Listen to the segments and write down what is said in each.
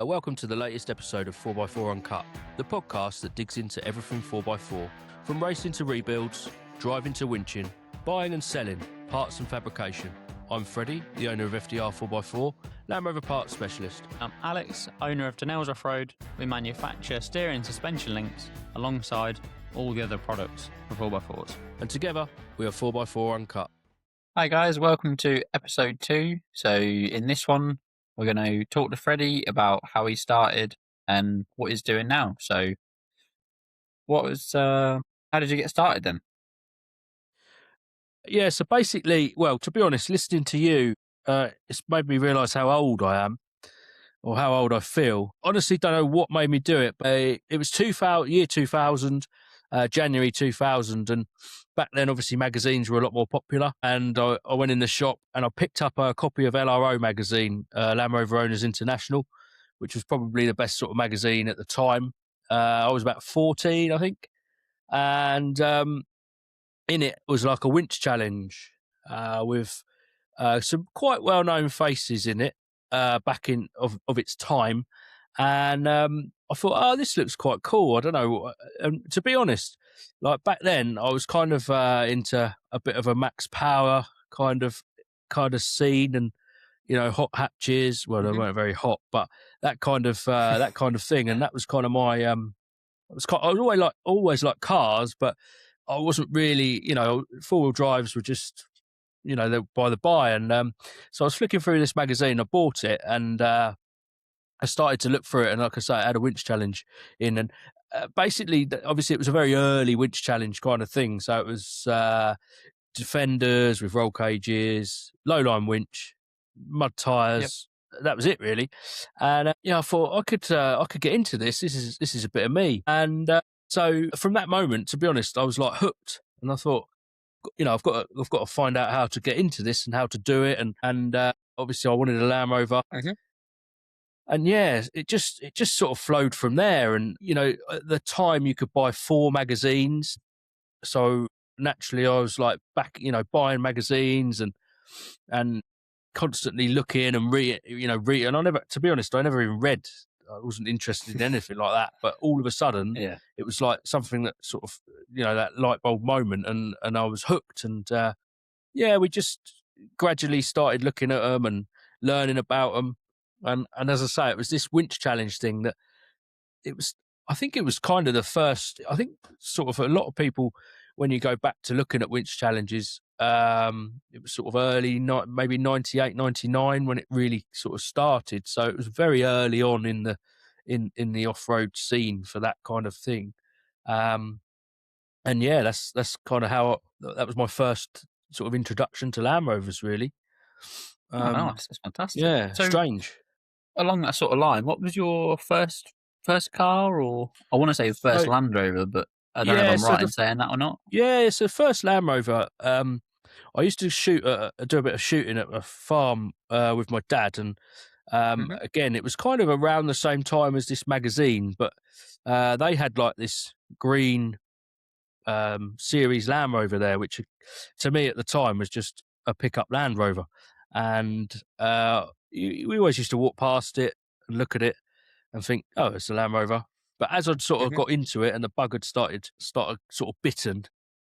Welcome to the latest episode of 4x4 Uncut, the podcast that digs into everything 4x4, from racing to rebuilds, driving to winching, buying and selling, parts and fabrication. I'm Freddie, the owner of FDR 4x4, Land Rover parts specialist. I'm Alex, owner of Denells Off-Road. We manufacture steering and suspension links alongside all the other products for 4x4s. And together, we are 4x4 Uncut. Hi guys, welcome to episode 2. So in this one, we're going to talk to Freddie about how he started and what he's doing now. So how did you get started then? Yeah, so basically, well, to be honest, listening to you, it's made me realise how old I am, or how old I feel. Honestly, don't know what made me do it, but it was year 2000, January 2000, and back then, obviously, magazines were a lot more popular, and I went in the shop and I picked up a copy of LRO magazine, Land Rover Owners International, which was probably the best sort of magazine at the time. I was about 14, I think, and in it was like a winch challenge with some quite well-known faces in it back in of its time, and I thought, oh, this looks quite cool. I don't know. And to be honest, like back then, I was kind of into a bit of a max power kind of scene, and hot hatches. Well, they weren't very hot, but that kind of thing, and that was kind of my I was always like cars, but I wasn't really, four-wheel drives were just, they're by the by. And so I was flicking through this magazine, I bought it, and I started to look through it. And like I say, I had a winch challenge in. And basically, obviously, it was a very early winch challenge kind of thing. So it was Defenders with roll cages, low-line winch, mud tyres. Yep. That was it, really. And I thought I could get into this. This is a bit of me. And so from that moment, to be honest, I was like hooked, and I thought, I've got to find out how to get into this and how to do it, and obviously I wanted a Land Rover, and yeah, it just sort of flowed from there. And at the time you could buy 4 magazines, so naturally I was like back, buying magazines and constantly looking and read, and I never, to be honest, I never even read. I wasn't interested in anything like that, but all of a sudden, it was like something that sort of, that light bulb moment, and I was hooked. And we just gradually started looking at them and learning about them. And as I say, it was this winch challenge thing that I think it was kind of the first. I think sort of a lot of people, when you go back to looking at winch challenges, it was sort of early, maybe 98, 99 when it really sort of started. So it was very early on in the off-road scene for that kind of thing. And yeah, that's kind of how that was my first sort of introduction to Land Rovers, really. Nice, that's fantastic. Yeah, so, strange. Along that sort of line, what was your first car, or I want to say first Land Rover, but I don't know if I'm right in saying that or not. Yeah, so first Land Rover. I used to do a bit of shooting at a farm with my dad, and again, it was kind of around the same time as this magazine, but they had like this green series Land Rover there, which to me at the time was just a pickup Land Rover, and we always used to walk past it and look at it and think, oh, it's a Land Rover. But as I'd sort of got into it and the bug had started sort of bitten,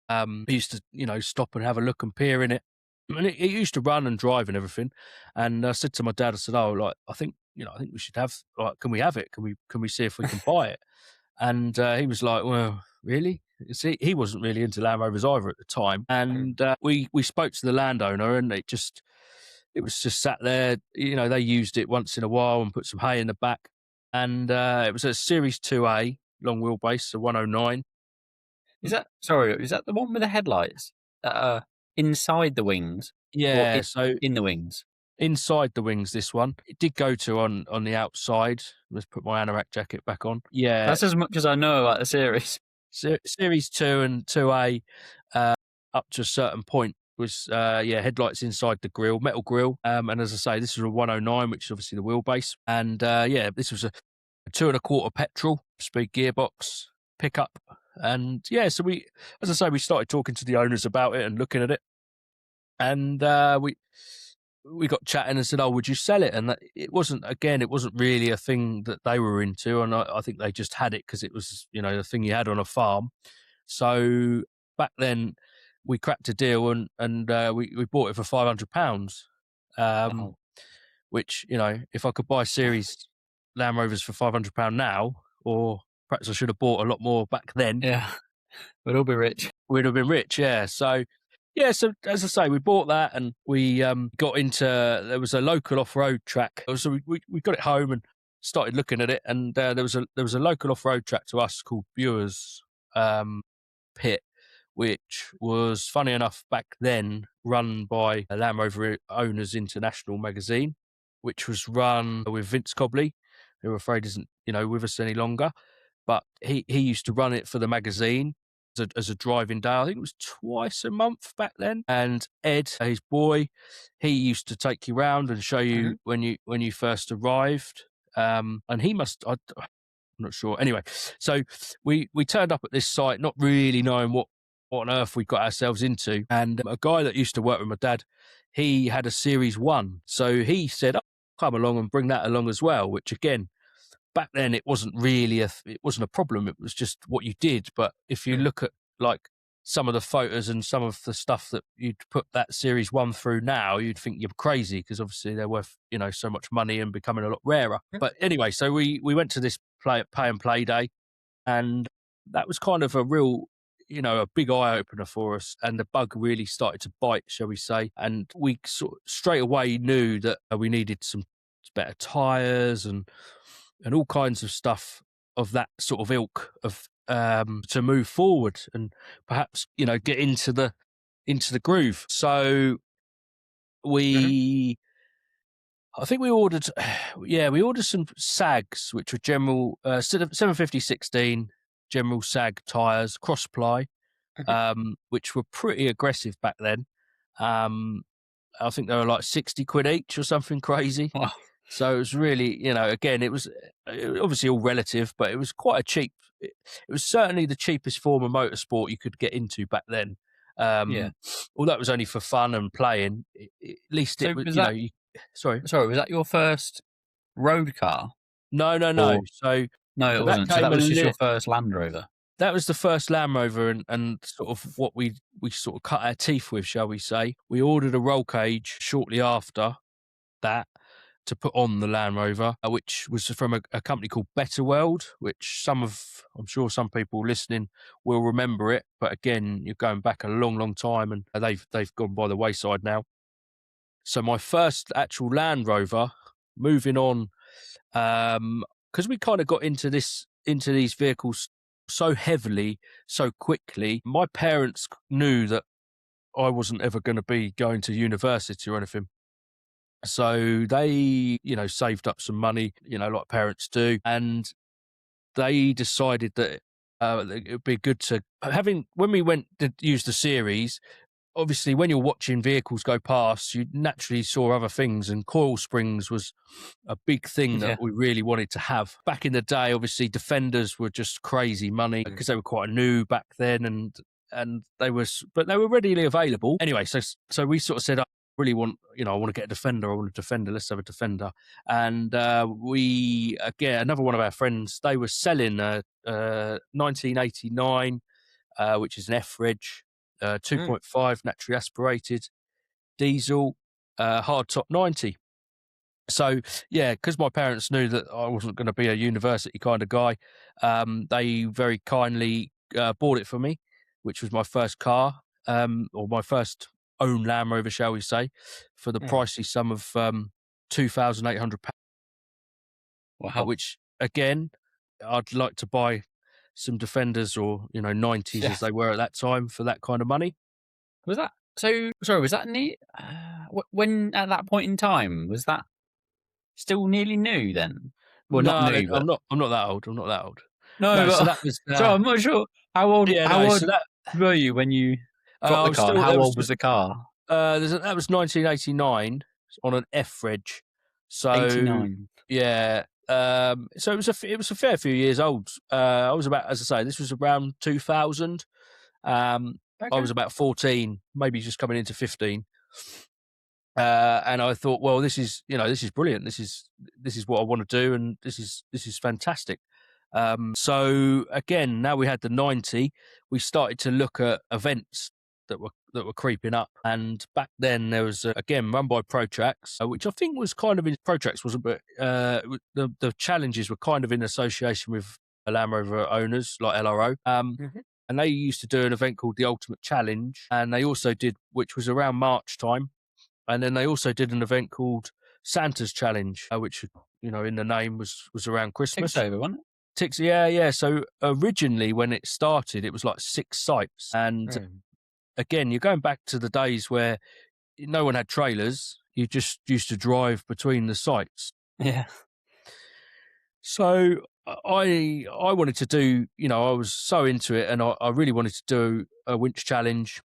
I used to, stop and have a look and peer in it. And it used to run and drive and everything. And I said to my dad, I said, oh, like, I think we should have, like, can we have it? Can we see if we can buy it? And he was like, well, really? See, he wasn't really into Land Rovers either at the time. And we spoke to the landowner, and it was just sat there. They used it once in a while and put some hay in the back. And it was a Series 2A long wheelbase, so 109. Is that the one with the headlights that are inside the wings? Yeah, so in the wings. Inside the wings, this one. It did go to on the outside. Let's put my anorak jacket back on. Yeah. That's as much as I know about the series. Series 2 and 2A, up to a certain point, was headlights inside the grille, metal grille. And as I say, this was a 109, which is obviously the wheelbase. And this was a 2.25 petrol, speed gearbox, pickup. And yeah, so we started talking to the owners about it and looking at it. And we got chatting and said, "Oh, would you sell it?" And it wasn't really a thing that they were into, and I think they just had it because it was the thing you had on a farm. So back then, we cracked a deal and we bought it for £500. Um, Oh, which if I could buy series Land Rovers for £500 now, or perhaps I should have bought a lot more back then, yeah. We'd all be rich. we'd have been rich. Yeah. So yeah. So as I say, we bought that and we got into. There was a local off-road track. So we got it home and started looking at it, and there was a local off-road track to us called Buers Pit, which was, funny enough, back then run by a Land Rover Owners International magazine, which was run with Vince Cobley, who I'm afraid isn't with us any longer. But he used to run it for the magazine as a driving day. I think it was twice a month back then. And Ed, his boy, he used to take you round and show you when you first arrived. And he must. I'm not sure. Anyway, so we turned up at this site, not really knowing what on earth we got ourselves into. And a guy that used to work with my dad, he had a Series 1. So he said, "Oh, come along and bring that along as well," which again, back then it wasn't really it wasn't a problem. It was just what you did. But if you look at like some of the photos and some of the stuff that you'd put that Series 1 through now, you'd think you're crazy because obviously they're worth so much money and becoming a lot rarer. But anyway, so we went to this pay and play day, and that was kind of a real a big eye opener for us, and the bug really started to bite, shall we say. And we sort of straight away knew that we needed some better tires and all kinds of stuff of that sort of ilk of to move forward and perhaps get into the groove. So we I think we ordered some sags, which were general 750/16 general sag tires, cross ply, which were pretty aggressive back then. I think they were like 60 quid each or something crazy. Wow. So it was really, again, it was obviously all relative, but it was quite a cheap. It was certainly the cheapest form of motorsport you could get into back then. Yeah. Although it was only for fun and playing, at least So it was. was that? Sorry, Was that your first road car? no. Or So no, it that wasn't. So came that was just your first Land Rover. that was the first Land Rover and sort of what we sort of cut our teeth with, shall we say. We ordered a roll cage shortly after that to put on the Land Rover, which was from a company called Better World, which I'm sure some people listening will remember it. But again, you're going back a long, long time, and they've gone by the wayside now. So my first actual Land Rover, moving on, because we kind of got into these vehicles so heavily, so quickly. My parents knew that I wasn't ever going to be going to university or anything. So they, saved up some money, like parents do. And they decided that it would be good to when we went to use the series, obviously when you're watching vehicles go past, you naturally saw other things, and coil springs was a big thing that we really wanted to have. Back in the day, obviously Defenders were just crazy money because they were quite new back then, and they were readily available. Anyway, so we sort of said, I really want, I want to get a Defender. I want a Defender. Let's have a Defender. And we, again, another one of our friends, they were selling a 1989, which is an F-Reg, 2.5 naturally aspirated diesel, hardtop 90. So yeah, because my parents knew that I wasn't going to be a university kind of guy, they very kindly bought it for me, which was my first car, or my first own Land Rover, shall we say, for the pricey sum of £2,800. Wow. Which again, I'd like to buy some Defenders or 90s as they were at that time for that kind of money. Was that so? Sorry, was that neat? When at that point in time, was that still nearly new then? Well, not No, new, but I'm not that old. I'm not that old. no. No, so But that was so I'm not sure how old. yeah. How No, old so that were you when you got I the was car? And still how there was old was the car? that was 1989 on an F-Reg. So 89. yeah, so it was a fair few years old. I was about, as I say, this was around 2000. I Okay. was about 14, maybe just coming into 15. And I thought, well, this is brilliant. This is what I want to do, and this is fantastic. So again, now we had the 90, we started to look at events that were creeping up. And back then there was again run by Protrax, which I think was kind of in Protrax wasn't, but the challenges were kind of in association with Land Rover owners like LRO. And they used to do an event called the Ultimate Challenge, and they also did, which was around March time. And then they also did an event called Santa's Challenge, which, in the name was around Christmas. Ticks over, wasn't it? Ticks, yeah. So originally when it started, it was like 6 sites. And again, you're going back to the days where no one had trailers. You just used to drive between the sites. Yeah. So I wanted to do, I was so into it, and I really wanted to do a winch challenge.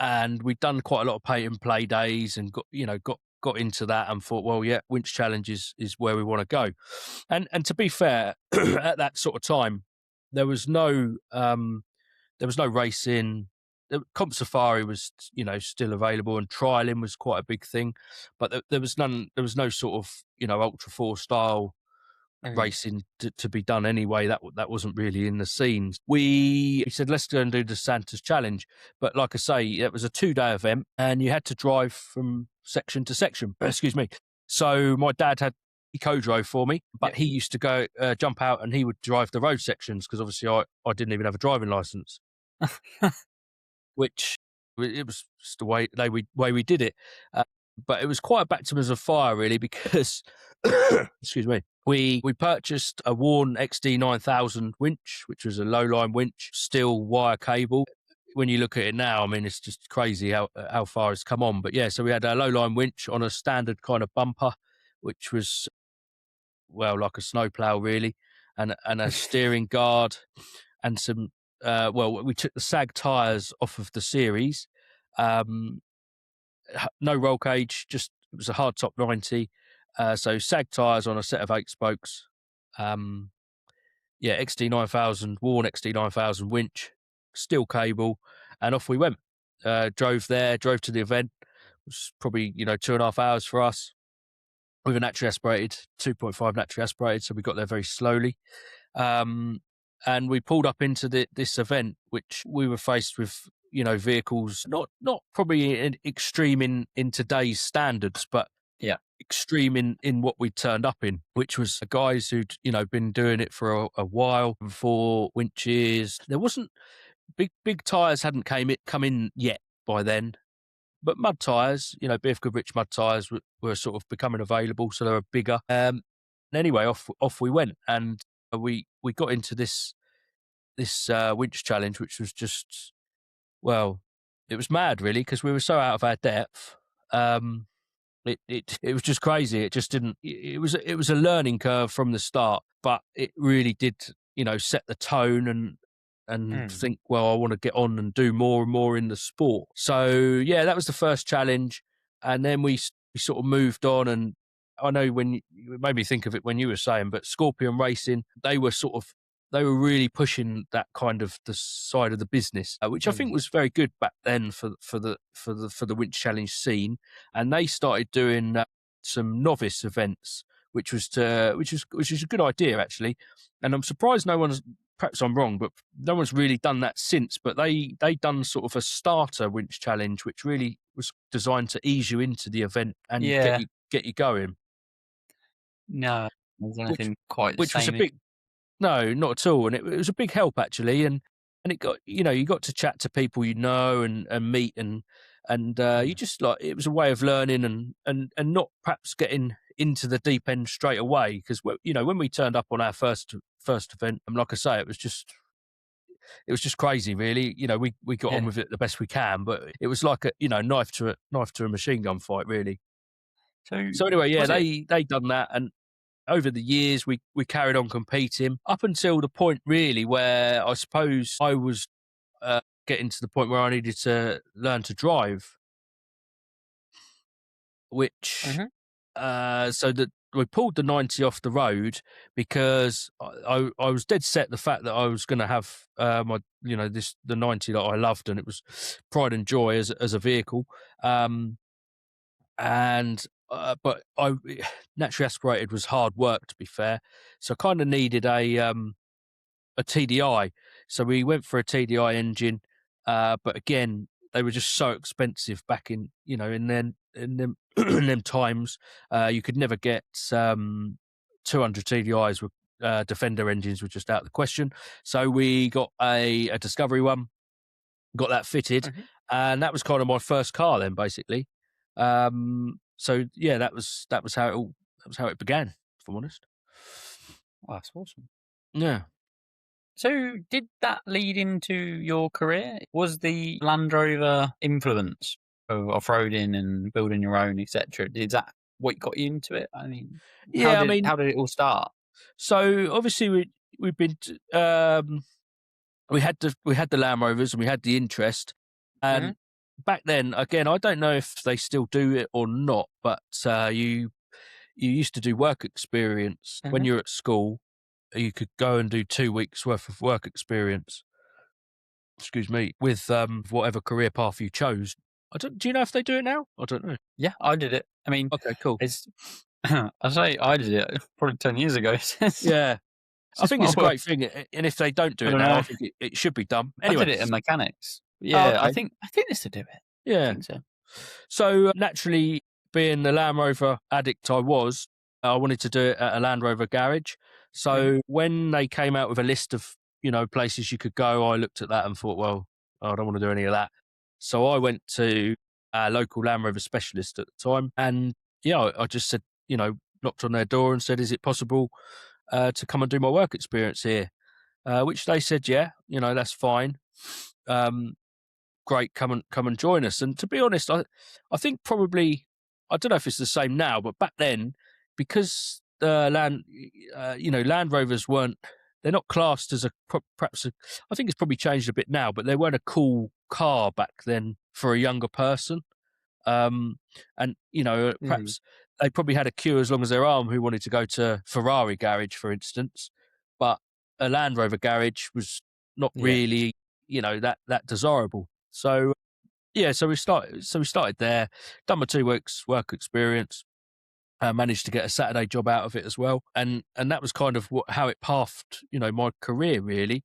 And we'd done quite a lot of pay and play days, and got into that, and thought, well, yeah, winch challenge is where we want to go. And to be fair, at that sort of time, there was no racing. The Comp Safari was, still available, and trialing was quite a big thing, but there was no sort of, Ultra 4 style racing to be done anyway. That wasn't really in the scenes. We said, let's go and do the Santa's Challenge. But like I say, it was a 2-day event, and you had to drive from section to section. Excuse me. So my dad he co-drove for me, but he used to go jump out, and he would drive the road sections, because obviously I didn't even have a driving license. Which it was just the way we did it. But it was quite a baptism of fire, really, because excuse me, we purchased a worn XD9000 winch, which was a low line winch, steel wire cable. When you look at it now, I mean, it's just crazy how far it's come on. But yeah, so we had a low line winch on a standard kind of bumper, which was, well, like a snowplow really, and a steering guard, and some we took the sag tyres off of the series. No roll cage, just it was a hard top 90. So sag tyres on a set of 8 spokes. XD9000, worn XD9000 winch, steel cable, and off we went. Drove to the event. It was probably 2.5 hours for us, with a naturally aspirated 2.5 naturally aspirated. So we got there very slowly. And we pulled up into this event, which we were faced with, vehicles not probably extreme in today's standards, but extreme in what we turned up in, which was guys who'd been doing it for a while before winches. There wasn't big tires hadn't come in yet by then, but mud tires, BF Goodrich mud tires were sort of becoming available, so they were bigger. Anyway, off we went, and we got into this winch challenge, which was just, well, it was mad really, because we were so out of our depth. It was just crazy. It just didn't. It was a learning curve from the start, but it really did, set the tone and think, well, I want to get on and do more and more in the sport. So yeah, that was the first challenge, and then we sort of moved on. And I know when it made me think of it when you were saying, but Scorpion Racing, they were really pushing that kind of the side of the business, which I think was very good back then for the winch challenge scene. And they started doing some novice events, which is a good idea actually. And I'm surprised no one's, perhaps I'm wrong, but no one's really done that since. But they done sort of a starter winch challenge, which really was designed to ease you into the event and get you going. No, there's anything quite the which same. Was a big. No, not at all. And it was a big help actually. And it got, you got to chat to people, and meet and you just it was a way of learning and not perhaps getting into the deep end straight away. Because, when we turned up on our first event, and like I say, it was just crazy really. We got on with it the best we can, but it was like a, knife to a machine gun fight really. So anyway, they done that. And over the years, we carried on competing up until the point really where I suppose I was getting to the point where I needed to learn to drive, which so we pulled the 90 off the road because I was dead set the fact that I was going to have my the 90 that I loved, and it was pride and joy as a vehicle. But I naturally aspirated was hard work, to be fair, so I kind of needed a TDI. So we went for a TDI engine, but again, they were just so expensive back in them in them times. You could never get 200 TDIs with Defender engines were just out of the question. So we got a Discovery one, got that fitted, and that was kind of my first car then, basically. So yeah, that was how it began, if I'm honest. Wow, that's awesome. Yeah. So, did that lead into your career? Was the Land Rover influence of off-roading and building your own, etc.? Is that what got you into it? I mean, Yeah, how did it all start? So obviously we've been we had the Land Rovers and we had the interest, and back then, again, I don't know if they still do it or not, but you used to do work experience when you're at school. You could go and do 2 weeks worth of work experience. Excuse me, with whatever career path you chose. Do you know if they do it now? I don't know. Yeah, I did it. I mean, Okay, cool. It's I say I did it probably 10 years ago. Yeah, I think it's a great thing, and if they don't do it now, I think it should be done. Anyway, I did it in mechanics. Yeah, okay. I think they still do it. Yeah, I think so. So naturally, being the Land Rover addict I wanted to do it at a Land Rover garage. So when they came out with a list of places you could go, I looked at that and thought, well, I don't want to do any of that. So I went to a local Land Rover specialist at the time, and I just said, knocked on their door and said, is it possible to come and do my work experience here? Which they said, yeah, that's fine. Great, come and join us. And to be honest, I think probably, I don't know if it's the same now, but back then, because Land Rovers they're not classed as I think it's probably changed a bit now, but they weren't a cool car back then for a younger person. And perhaps they probably had a queue as long as their arm who wanted to go to Ferrari garage, for instance, but a Land Rover garage was not really that desirable. So so we started there, done my 2 weeks work experience, managed to get a Saturday job out of it as well, and that was kind of how it pathed my career really.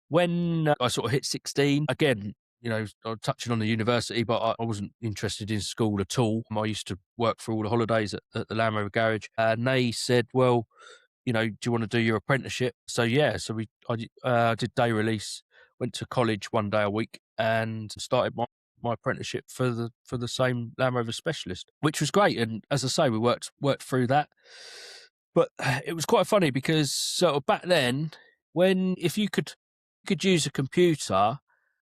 When I sort of hit 16, again, I'm touching on the university, but I wasn't interested in school at all. I used to work for all the holidays at the Land Rover garage, and they said, well, do you want to do your apprenticeship? So I did day release, went to college 1 day a week, and started my apprenticeship for the same Land Rover specialist, which was great. And as I say, we worked through that. But it was quite funny because sort of back then, if you could use a computer.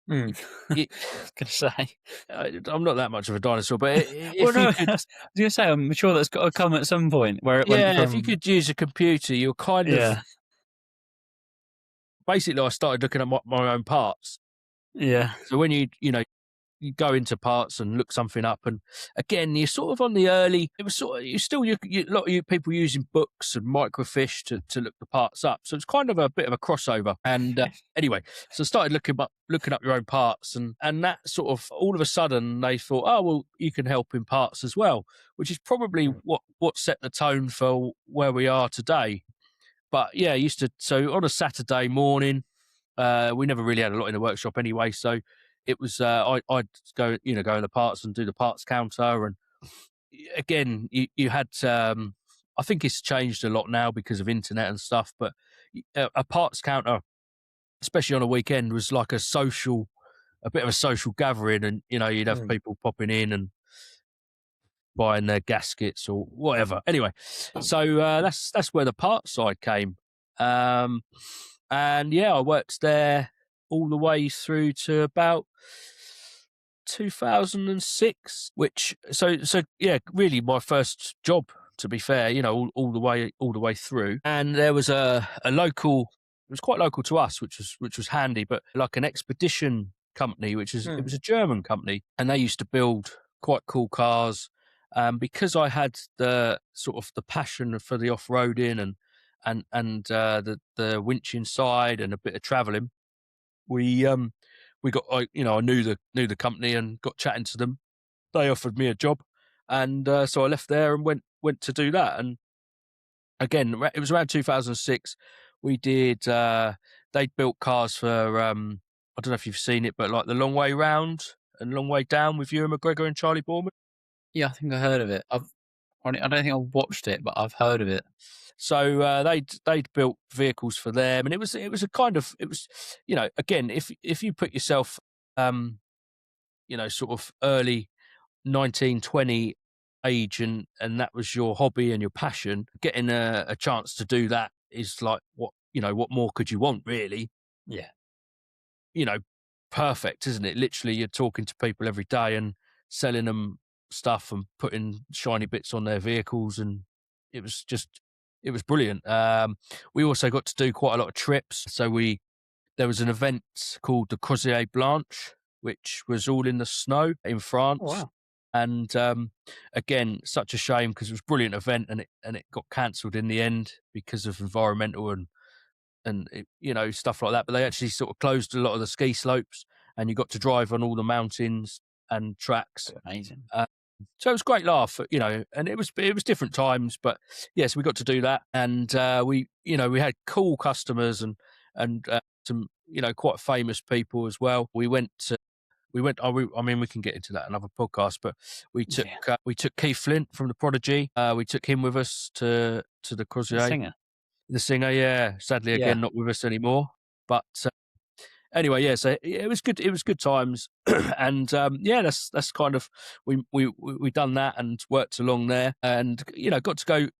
I was gonna say, I'm not that much of a dinosaur, but if well, no, you could, I was gonna say, I'm sure that's got to come at some point where it went from. if you could use a computer, you're kind of. Basically, I started looking at my own parts. Yeah. So when you go into parts and look something up, and again, you're sort of on the early. It was sort of a lot of people using books and microfiche to look the parts up. So it's kind of a bit of a crossover. And anyway, so I started looking up your own parts, and that sort of all of a sudden they thought, oh well, you can help in parts as well, which is probably what set the tone for where we are today. But yeah, so on a Saturday morning, we never really had a lot in the workshop anyway, so it was I'd go in the parts and do the parts counter. And again, you had I think it's changed a lot now because of internet and stuff, but a parts counter, especially on a weekend, was like a bit of a social gathering, and you'd have people popping in and buying their gaskets or whatever. Anyway, so that's where the parts side came. And I worked there all the way through to about 2006, which really my first job, to be fair, all the way through. And there was a local, it was quite local to us, which was handy, but like an expedition company, it was a German company, and they used to build quite cool cars. Because I had the sort of the passion for the off-roading and the winching side and a bit of travelling, we got I knew the company and got chatting to them. They offered me a job, and so I left there and went to do that. And again, it was around 2006. We did. They'd built cars for. I don't know if you've seen it, but like the Long Way Round and Long Way Down with Ewan McGregor and Charlie Boorman. Yeah, I think I heard of it. I don't think I've watched it, but I've heard of it. So they'd built vehicles for them, and it was a kind of it was, again, if you put yourself, sort of early 1920 age, and that was your hobby and your passion, getting a chance to do that is like, what more could you want, really? Yeah. you know Perfect, isn't it? Literally, you're talking to people every day and selling them stuff and putting shiny bits on their vehicles, and it was brilliant. We also got to do quite a lot of trips. So there was an event called the Croisière Blanche, which was all in the snow in France. Oh, wow. And again, such a shame, because it was a brilliant event, and it got cancelled in the end because of environmental and stuff like that. But they actually sort of closed a lot of the ski slopes, and you got to drive on all the mountains and tracks. Amazing. So it was a great laugh, and it was different times. But yes, we got to do that, and we had cool customers and some quite famous people as well. We went. I mean, we can get into that another podcast, but we took Keith Flint from the Prodigy. We took him with us to the Croisière. Singer. The singer, yeah. Sadly, again, not with us anymore. But anyway, yeah. So it was good. It was good times, and that's kind of we done that and worked along there, and got to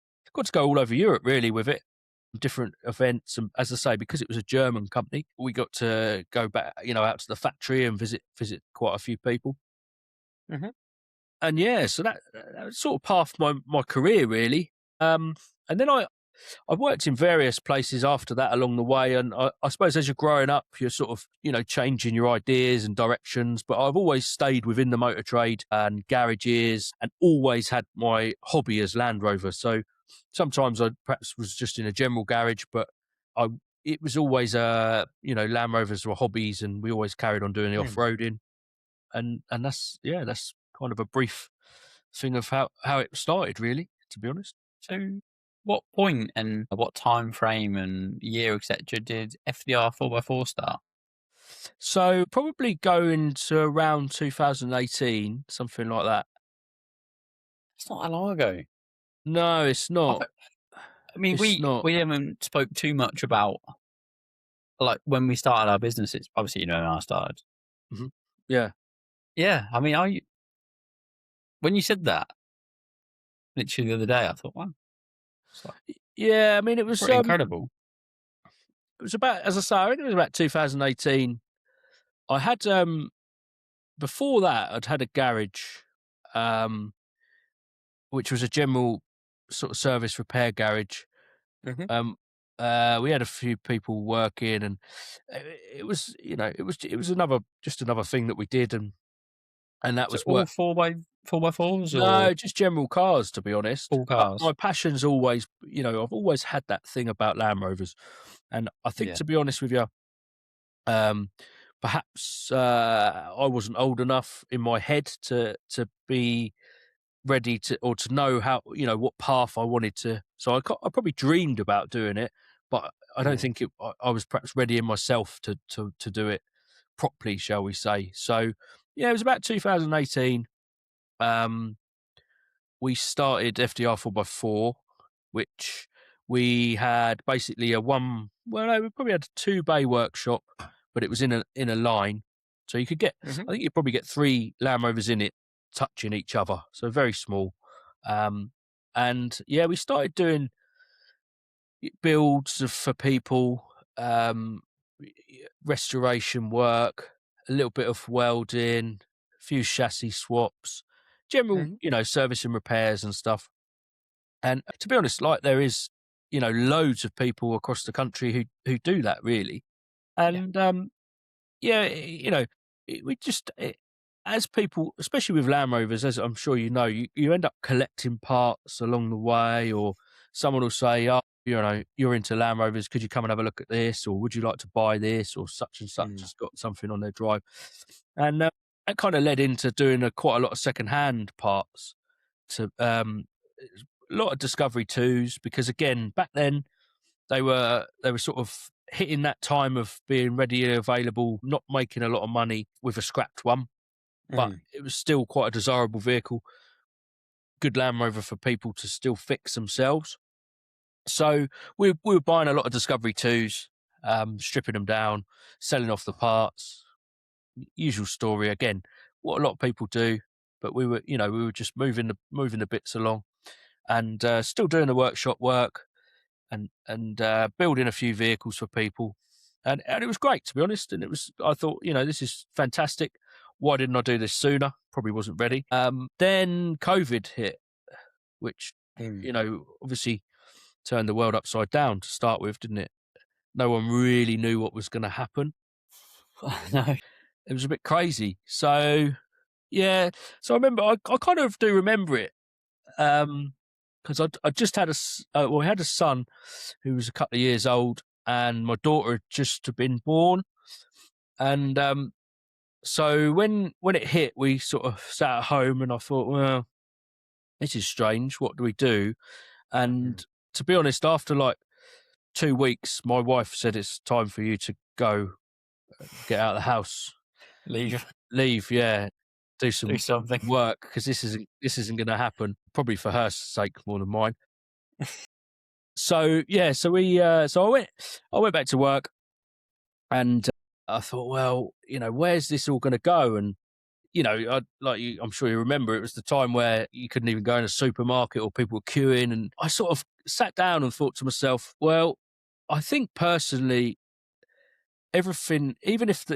go all over Europe really with it, different events. And as I say, because it was a German company, we got to go back, out to the factory and visit quite a few people. Mm-hmm. And yeah, so that sort of pathed my career really. And then I've worked in various places after that along the way, and I suppose as you're growing up, you're sort of, changing your ideas and directions. But I've always stayed within the motor trade and garages, and always had my hobby as Land Rover. So sometimes I perhaps was just in a general garage, but it was always Land Rovers were hobbies, and we always carried on doing the off-roading, and that's kind of a brief thing of how it started, really, to be honest. So, what point and what time frame and year, etc., did FDR 4x4 start? So probably going to around 2018, something like that. It's not that long ago. No, it's not. I mean, It's we haven't spoke too much about like when we started our businesses. Obviously, when I started. Mhm. Yeah. Yeah, I mean, when you said that literally the other day, I thought, wow, it's like Yeah, I mean, it was pretty incredible. It was about, as I say, I think it was about 2018. I had before that, I'd had a garage, which was a general sort of service repair garage. Mm-hmm. We had a few people working, and it was another thing that we did, and that So was all work. 4x4s No, or just general cars, to be honest. all But cars? my passion's always, I've always had that thing about Land Rovers, and I think, Yeah. to be honest with you, perhaps I wasn't old enough in my head to be ready to, or to know how, what path I wanted to. So I probably dreamed about doing it, but I don't think I was perhaps ready in myself to do it properly, shall we say. So yeah, it was about 2018. We started FDR 4x4, which we had basically we probably had a 2-bay workshop, but it was in a line. So you could get, Mm-hmm. I think you'd probably get 3 Land Rovers in it, touching each other. So very small. And yeah, we started doing builds for people, restoration work, a little bit of welding, a few chassis swaps, general, service and repairs and stuff. And to be honest, like, there is, loads of people across the country who do that, really. And we just as people, especially with Land Rovers, as I'm sure you know, you end up collecting parts along the way, or someone will say, "Oh, you're into Land Rovers. Could you come and have a look at this, or would you like to buy this, or such and such has got something on their drive?" And that kind of led into doing quite a lot of second-hand parts. To a lot of Discovery 2s, because again, back then they were sort of hitting that time of being readily available, not making a lot of money with a scrapped one, but it was still quite a desirable vehicle, good Land Rover for people to still fix themselves. So we were buying a lot of Discovery 2s, stripping them down, selling off the parts. Usual story again, what a lot of people do, but we were just moving the bits along, and still doing the workshop work, and building a few vehicles for people, and it was great, to be honest. And I thought, this is fantastic. Why didn't I do this sooner? Probably wasn't ready. Then COVID hit, which obviously turned the world upside down to start with, didn't it? No one really knew what was going to happen. No. It was a bit crazy. So yeah, so I remember, I kind of do remember it, because I just had we had a son who was a couple of years old, and my daughter had just been born, and so when it hit, we sort of sat at home, and I thought, well, this is strange. What do we do? And to be honest, after like 2 weeks, my wife said, it's time for you to go, get out of the house, leave, yeah, do something. work, because this isn't going to happen. Probably for her sake more than mine. So yeah, so I went back to work, and I thought, well, where's this all going to go? And I'm sure you remember, it was the time where you couldn't even go in a supermarket, or people were queuing, and I sort of sat down and thought to myself, well, I think personally, everything, even if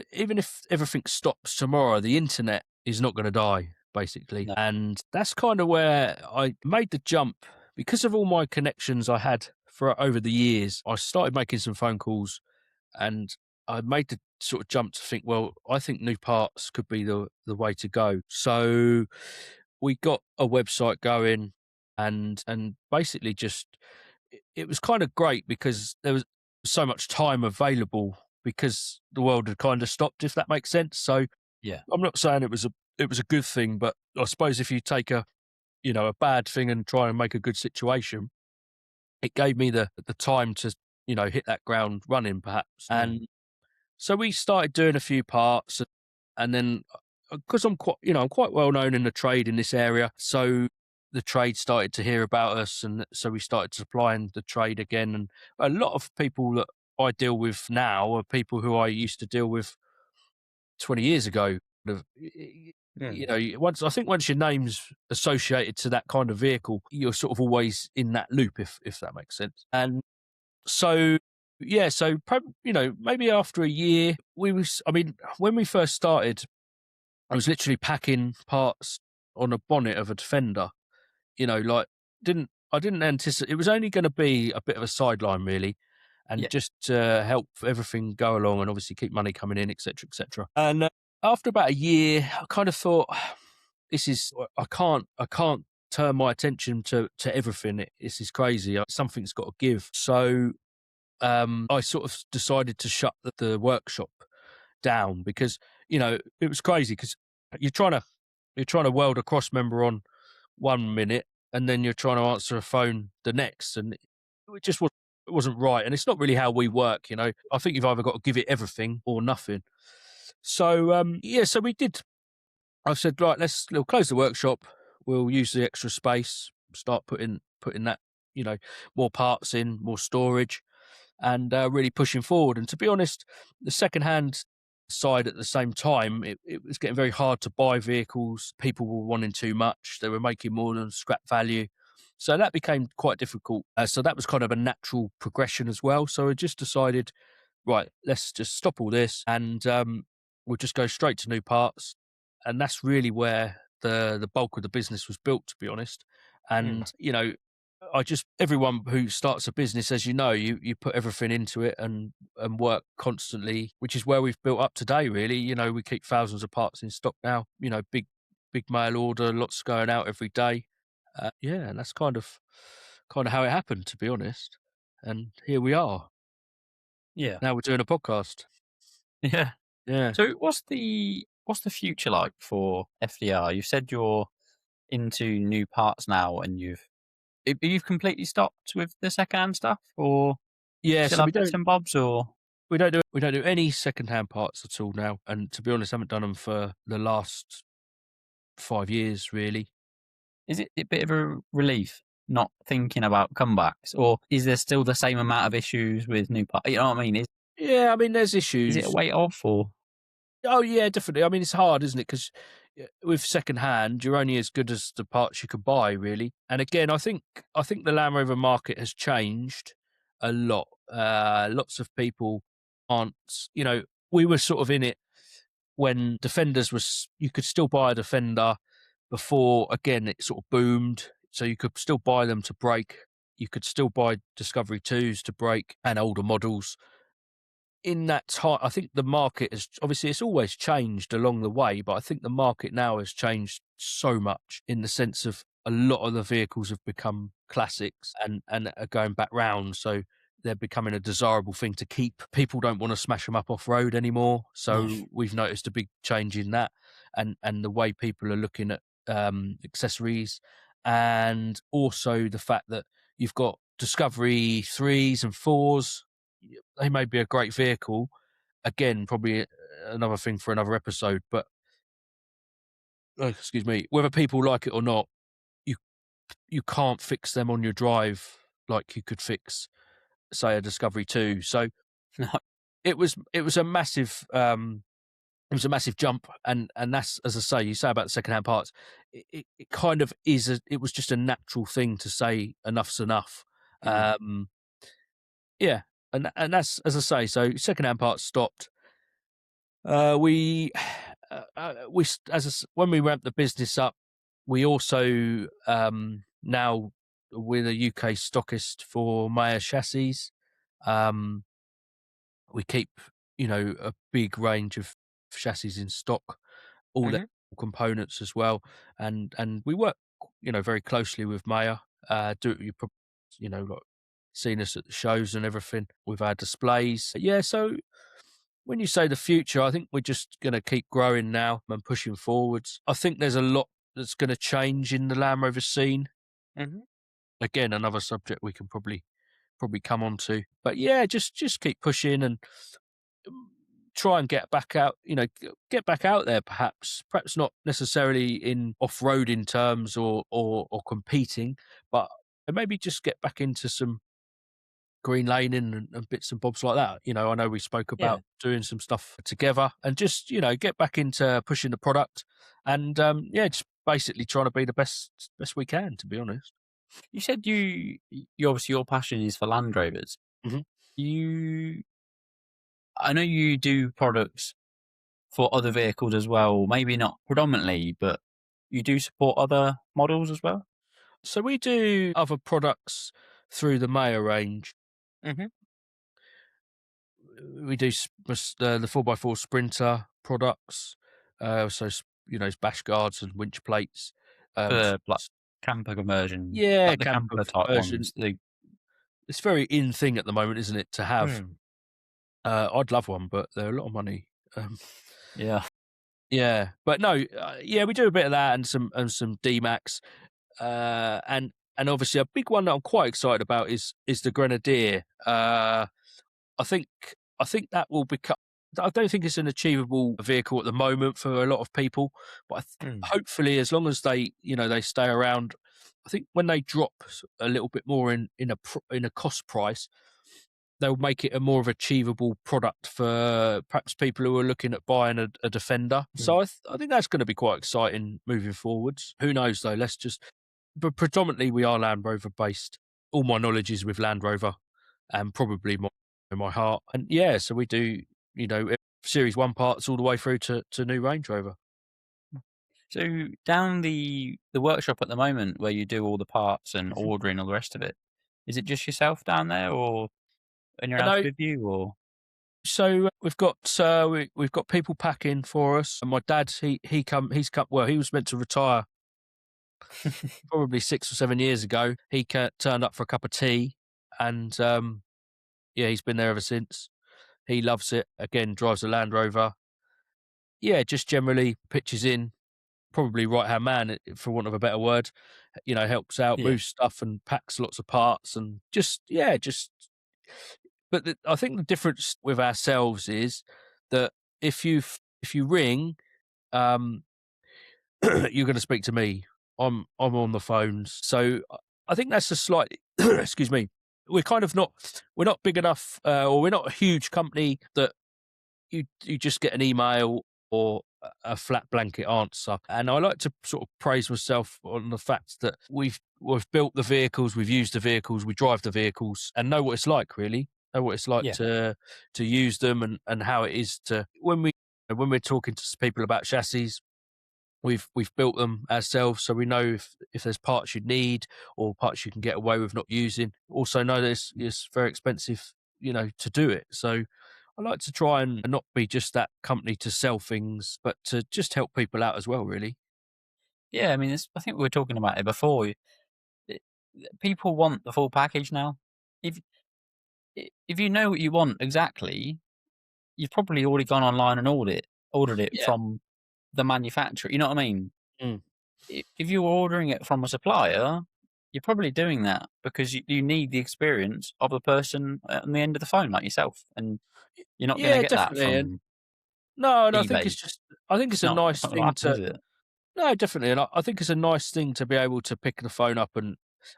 everything stops tomorrow, the internet is not going to die, basically. No. And that's kind of where I made the jump, because of all my connections I had for over the years. I started making some phone calls, and I made the sort of jump to think, well, I think new parts could be the way to go. So we got a website going, and basically just, it was kind of great, because there was so much time available, because the world had kind of stopped, if that makes sense. So Yeah, I'm not saying it was a good thing, but I suppose if you take a bad thing and try and make a good situation, it gave me the time to hit that ground running, perhaps. And so we started doing a few parts, and then, because I'm quite well known in the trade in this area, so the trade started to hear about us, and so we started supplying the trade again. And a lot of people that I deal with now are people who I used to deal with 20 years ago. Once your name's associated to that kind of vehicle, you're sort of always in that loop, if that makes sense. And so yeah, so maybe after a year, when we first started, I was literally packing parts on a bonnet of a Defender. I didn't anticipate it was only going to be a bit of a sideline, really, and just to help everything go along, and obviously keep money coming in, etc., etc. And after about a year, I kind of thought, I can't turn my attention to everything. This is crazy. Something's got to give. So I sort of decided to shut the workshop down, because it was crazy, because you're trying to weld a cross member on 1 minute, and then you're trying to answer a phone the next, and it just wasn't right. And it's not really how we work. I think you've either got to give it everything or nothing. So so we did. I said, right, we'll close the workshop, we'll use the extra space, start putting that more parts in, more storage, and really pushing forward. And to be honest, the second-hand side, at the same time, it was getting very hard to buy vehicles. People were wanting too much. They were making more than scrap value. So that became quite difficult. So that was kind of a natural progression as well. So I just decided, right, let's just stop all this, and we'll just go straight to new parts. And that's really where the bulk of the business was built, to be honest. And, I just everyone who starts a business, as you know, you put everything into it and work constantly, which is where we've built up today. Really, we keep thousands of parts in stock now. Big mail order, lots going out every day. Yeah, and that's kind of how it happened, to be honest. And here we are. Yeah. Now we're doing a podcast. Yeah. Yeah. So what's the future like for FDR? You said you're into new parts now, and you've completely stopped with the secondhand stuff, or Yeah, still so have bits and bobs, or we don't do any second-hand parts at all now, and to be honest, I haven't done them for the last 5 years, really. is it a bit of a relief not thinking about comebacks, or is there still the same amount of issues with new parts? You know what I mean? Yeah, I mean, there's Is it a issues. weight off, or Oh, yeah, definitely. I mean, it's hard, isn't it? Because with second-hand, you're only as good as the parts you can buy, really. And again, I think the Land Rover market has changed a lot. Lots of people aren't, you know, we were sort of in it when Defenders you could still buy a Defender before, again, it sort of boomed. So you could still buy them to break. You could still buy Discovery 2s to break and older models. In that time, I think the market has obviously it's always changed along the way, but I think the market now has changed so much in the sense of a lot of the vehicles have become classics and are going back round. So they're becoming a desirable thing to keep. People don't want to smash them up off road anymore. no? So we've noticed a big change in that and the way people are looking at accessories, and also the fact that you've got Discovery 3s and 4s. They may be a great vehicle. Again, probably another thing for another episode, but excuse me, whether people like it or not, you you can't fix them on your drive like you could fix, say, a Discovery 2. So No. it was a massive jump, and that's, as I say, you say about the secondhand parts, it kind of it was just a natural thing to say enough's enough. Mm. Um, yeah, and that's, as I say, so secondhand parts stopped. We, when we ramped the business up, we also now we're the UK stockist for Maya chassis. Um, we keep, a big range of chassis in stock, all the Mhm. components as well, and we work, very closely with Maya. Like seen us at the shows and everything with our displays. Yeah, so when you say the future, I think we're just going to keep growing now and pushing forwards. I think there's a lot that's going to change in the Land Rover scene. Mhm. Again, another subject we can probably come on to. But yeah, just keep pushing and try and get back out. Get back out there. Perhaps not necessarily in off-roading terms or competing, but maybe just get back into some green laning and bits and bobs like that. I know we spoke Yeah. about doing some stuff together and just, get back into pushing the product and, yeah, just basically trying to be the best we can, to be honest. You said you obviously your passion is for Land Rovers. Mhm. You I know you do products for other vehicles as well, maybe not predominantly, but you do support other models as well? So we do other products through the Maya range. Mhm. We do the 4x4 Sprinter products, so, bash guards and winch plates. For, like, camper conversion, Yeah, like the camper camper type conversion. ones, the It's very in thing at the moment, isn't it, to have? Mm. I'd love one, but they're a lot of money. Um, Yeah. yeah, but no, yeah, we do a bit of that and some D-Max, and obviously a big one that I'm quite excited about is the Grenadier. I think I think that will become. I don't think it's an achievable vehicle at the moment for a lot of people, but Mm. hopefully, as long as they stay around, I think when they drop a little bit more in a cost price, they'll make it a more of achievable product for perhaps people who are looking at buying a Defender. Mm. So I think that's going to be quite exciting moving forwards. Who knows though? But predominantly we are Land Rover based. All my knowledge is with Land Rover, and probably my heart. And yeah, so we do, Series 1 parts all the way through to new Range Rover. So down the workshop at the moment where you do all the parts and Mhm. ordering all the rest of it, is it just yourself down there, or anyone I else know. with you, or? So we've got people packing for us, and my dad he's come. Well, he was meant to retire probably 6 or 7 years ago. He turned up for a cup of tea, and yeah, he's been there ever since. He loves it. Again, drives a Land Rover. Yeah, just generally pitches in. Probably right hand man, for want of a better word. Helps out, Yeah. moves stuff, and packs lots of parts, and just yeah, just. But I think the difference with ourselves is that if you ring, um, you're going to speak to me. I'm on the phones, so I think that's a slight. Excuse me. We're not big enough, or we're not a huge company that you just get an email or a flat blanket answer. And I like to sort of praise myself on the fact that we've built the vehicles, we've used the vehicles, we drive the vehicles, and know what it's like. Really know what it's like Yeah. to use them, and how it is to when we're talking to people about chassis. We've built them ourselves, so we know if there's parts you need or parts you can get away with not using. Also know that it's very expensive, to do it. So I like to try and not be just that company to sell things, but to just help people out as well, really. Yeah, I mean, I think we were talking about it before. It- People want the full package now. If if you know what you want exactly, you've probably already gone online and ordered it Yeah. from the manufacturer. You know what I mean? Mm. If you're ordering it from a supplier, you're probably doing that because you need the experience of the person on the end of the phone, like yourself, and you're not going to Yeah, get that definitely. And from no, and eBay. I think it's It's a not. nice That's not going to thing happen, to is it? no, definitely, and I think it's a nice thing to be able to pick the phone up and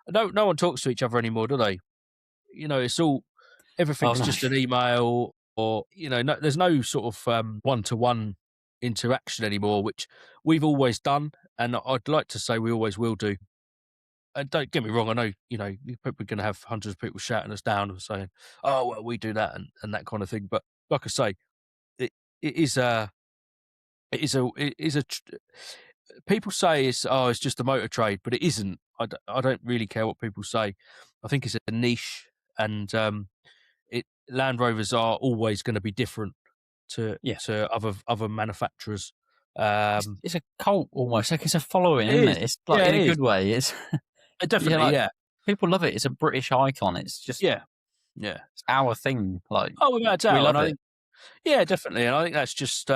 no one talks to each other anymore, do they? It's all Oh everything's no. just an email or no, there's no sort of one-to-one interaction anymore, which we've always done, and I'd like to say we always will do. And don't get me wrong, I know you're probably going to have hundreds of people shouting us down and saying, "Oh well, we do that," and that kind of thing. But like I say, it it is a it is a people say it's just a motor trade, but it isn't. I don't really care what people say. I think it's a niche, and Land Rovers are always going to be different to Yeah, other manufacturers. it's a cult almost. Like it's a following, It isn't is, it? It's like yeah, in it a is. good way. It's yeah, Definitely, like yeah, people love it. It's a British icon. It's just yeah, yeah. it's our thing. Like Oh, without a we doubt, and love I it. think yeah, definitely, and I think that's just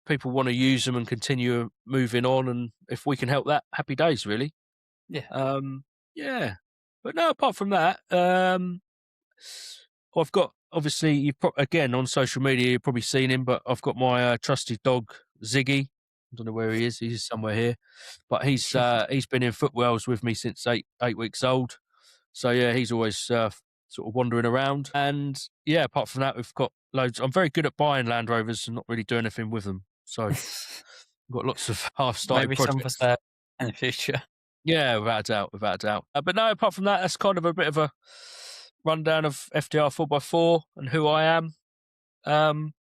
people want to use them and continue moving on, and if we can help that, happy days, really. Yeah. Um, yeah, but no, apart from that, I've got obviously again on social media you've probably seen him, but I've got my trusted dog Ziggy. I don't know where he is. He's somewhere here, but he's been in footwells with me since 8 weeks old. So yeah, he's always sort of wandering around. And yeah, apart from that, we've got loads. I'm very good at buying Land Rovers and not really doing anything with them. So I've got lots of half-started Maybe some for projects. sale in the future. Yeah, without a doubt, without a doubt. But no, apart from that, that's kind of a bit of a rundown of FDR 4x4 and who I am. Um,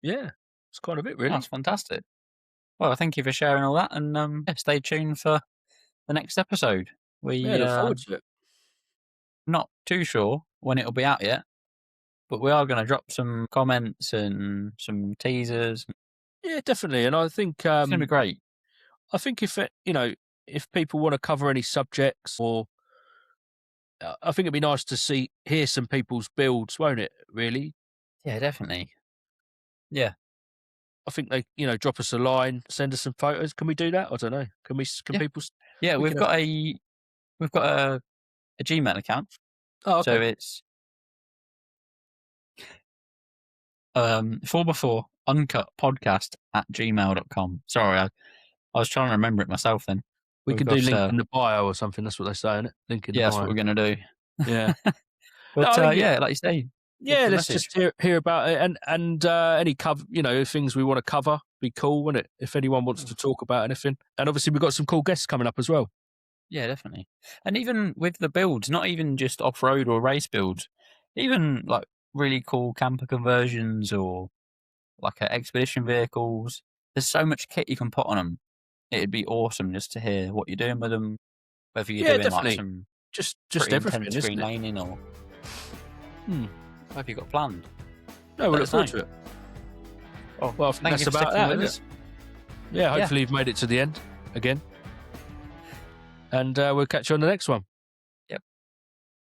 yeah, that's kind of it, really. That's fantastic. Well, thank you for sharing all that, and yeah, stay tuned for the next episode. Yeah, We look forward to it. not too sure when it'll be out yet, but we are going to drop some comments and some teasers. Yeah, definitely. And It's going to be great. I think if people want to cover any subjects or I think it'd be nice to hear some people's builds, won't it? Really, Yeah, definitely. Yeah, I think they, drop us a line, send us some photos. Can we do that? I don't know. Can yeah, people? yeah. We can have. We've got a Gmail account, Oh, so okay. it's 4x4 uncut podcast at gmail.com. Sorry, I was trying to remember it myself then. We We've can do got link in the bio or something. That's what they say, isn't it? Link in the yeah, that's what bio. we're going to do. Yeah. No, But I think yeah, like you say, drop yeah. us a Let's message. just hear about it and any cover, things we want to cover. Be cool, wouldn't it? If anyone wants to talk about anything, and obviously we've got some cool guests coming up as well. Yeah, definitely. And even with the builds, not even just off road or race builds, even like really cool camper conversions or like expedition vehicles. there's so much kit you can put on them. It'd be awesome just to hear what you're doing with them, whether you're Yeah, doing definitely. like some Just pretty everything, intense isn't green it? laning or whatever you got planned. No, we'll Let look us forward know. to it. Well, I think Thank that's you for about sticking that, with isn't us. it? Yeah, hopefully you've made it to the end again. And we'll catch you on the next one.